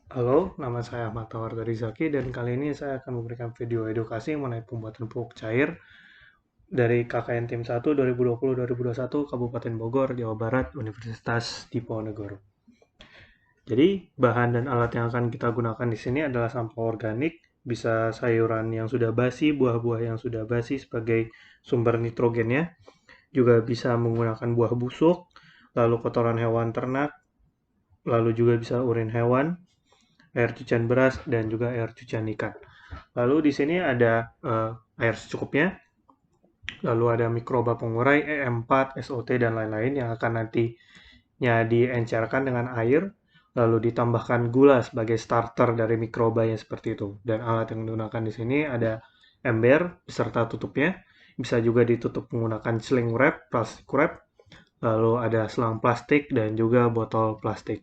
Halo, nama saya Ahmad Tawar dari Zaki dan kali ini saya akan memberikan video edukasi mengenai pembuatan pupuk cair dari KKN Tim 1 2020-2021 Kabupaten Bogor, Jawa Barat, Universitas Diponegoro. Jadi, bahan dan alat yang akan kita gunakan di sini adalah sampah organik, bisa sayuran yang sudah basi, buah-buah yang sudah basi sebagai sumber nitrogennya, juga bisa menggunakan buah busuk, lalu kotoran hewan ternak, lalu juga bisa urin hewan, air cucian beras, dan juga air cucian ikan. Lalu di sini ada air secukupnya, lalu ada mikroba pengurai E4, SOT, dan lain-lain yang akan nantinya diencerkan dengan air, lalu ditambahkan gula sebagai starter dari mikrobanya seperti itu. Dan alat yang digunakan di sini ada ember beserta tutupnya, bisa juga ditutup menggunakan sling wrap, plastic wrap, lalu ada selang plastik dan juga botol plastik.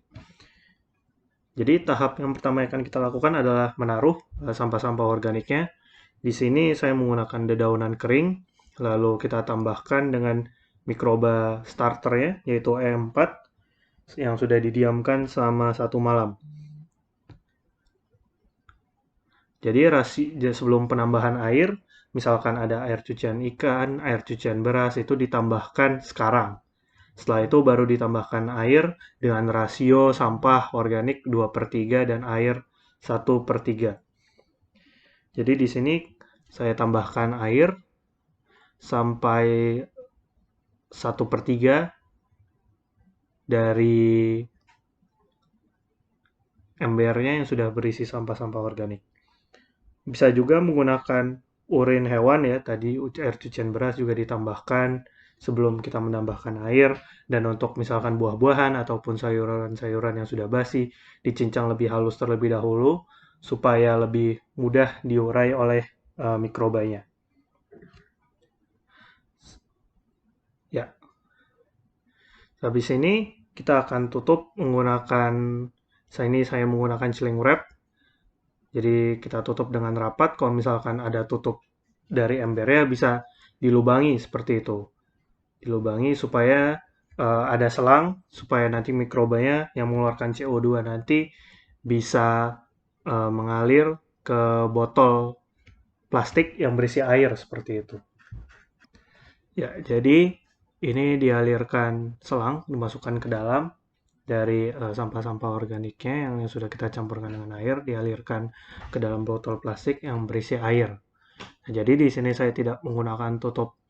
Jadi tahap yang pertama yang akan kita lakukan adalah menaruh sampah-sampah organiknya. Di sini saya menggunakan dedaunan kering, lalu kita tambahkan dengan mikroba starternya, yaitu E4, yang sudah didiamkan selama 1 malam. Jadi sebelum penambahan air, misalkan ada air cucian ikan, air cucian beras, itu ditambahkan sekarang. Setelah itu baru ditambahkan air dengan rasio sampah organik 2/3 dan air 1/3. Jadi di sini saya tambahkan air sampai 1/3 dari embernya yang sudah berisi sampah-sampah organik. Bisa juga menggunakan urin hewan ya, tadi air cucian beras juga ditambahkan sebelum kita menambahkan air, dan untuk misalkan buah-buahan ataupun sayuran-sayuran yang sudah basi, dicincang lebih halus terlebih dahulu supaya lebih mudah diurai oleh mikrobanya. Ya, habis ini kita akan tutup menggunakan, saya menggunakan sling wrap. Jadi kita tutup dengan rapat. Kalau misalkan ada tutup dari embernya bisa dilubangi seperti itu. Dilubangi supaya ada selang supaya nanti mikrobanya yang mengeluarkan CO2 nanti bisa mengalir ke botol plastik yang berisi air seperti itu. Ya, jadi ini dialirkan selang, dimasukkan ke dalam dari sampah-sampah organiknya yang sudah kita campurkan dengan air, dialirkan ke dalam botol plastik yang berisi air. Nah, jadi di sini saya tidak menggunakan tutup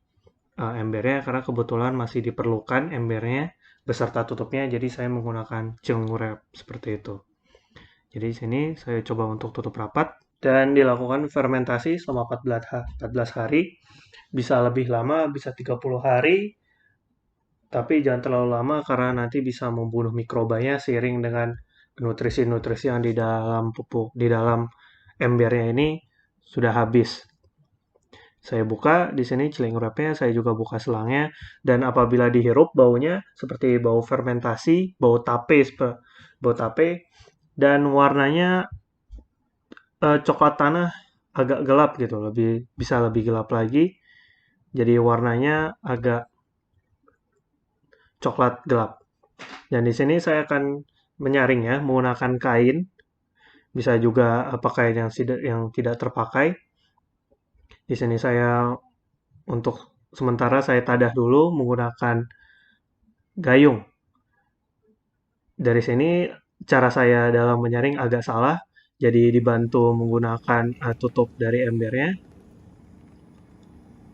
embernya karena kebetulan masih diperlukan embernya beserta tutupnya, jadi saya menggunakan cengurep seperti itu. Jadi di sini saya coba untuk tutup rapat dan dilakukan fermentasi selama 14 hari, bisa lebih lama, bisa 30 hari, tapi jangan terlalu lama karena nanti bisa membunuh mikrobanya seiring dengan nutrisi-nutrisi yang di dalam pupuk, di dalam embernya ini sudah habis. Saya buka di sini celeng wrapnya, saya juga buka selangnya, dan apabila dihirup baunya seperti bau fermentasi, bau tape, dan warnanya coklat tanah agak gelap gitu, bisa lebih gelap lagi. Jadi warnanya agak coklat gelap. Dan di sini saya akan menyaring ya menggunakan kain, bisa juga pakaian yang tidak terpakai. Di sini saya untuk sementara saya tadah dulu menggunakan gayung. Dari sini cara saya dalam menyaring agak salah, jadi dibantu menggunakan tutup dari embernya.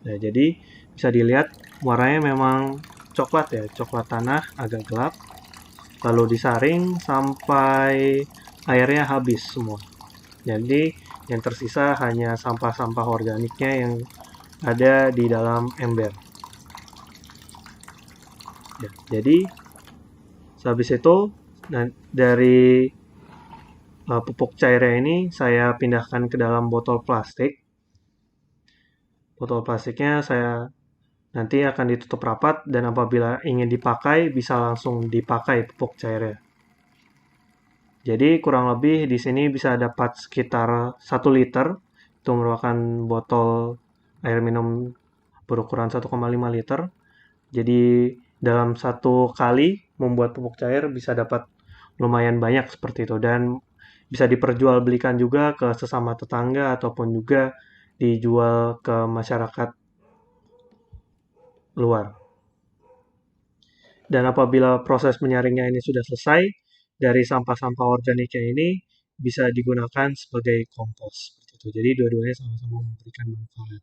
Nah, jadi bisa dilihat warnanya memang coklat ya, coklat tanah agak gelap. Lalu disaring sampai airnya habis semua. Jadi yang tersisa hanya sampah-sampah organiknya yang ada di dalam ember. Ya, jadi habis itu dari pupuk cairnya ini saya pindahkan ke dalam botol plastik. Botol plastiknya saya nanti akan ditutup rapat dan apabila ingin dipakai bisa langsung dipakai pupuk cairnya. Jadi kurang lebih di sini bisa dapat sekitar 1 liter. Itu merupakan botol air minum berukuran 1,5 liter. Jadi dalam satu kali membuat pupuk cair bisa dapat lumayan banyak seperti itu. Dan bisa diperjualbelikan juga ke sesama tetangga ataupun juga dijual ke masyarakat luar. Dan apabila proses menyaringnya ini sudah selesai, dari sampah-sampah organiknya ini bisa digunakan sebagai kompos. Seperti itu. Jadi dua-duanya sama-sama memberikan manfaat.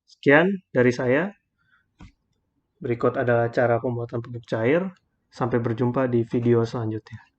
Sekian dari saya. Berikut adalah cara pembuatan pupuk cair. Sampai berjumpa di video selanjutnya.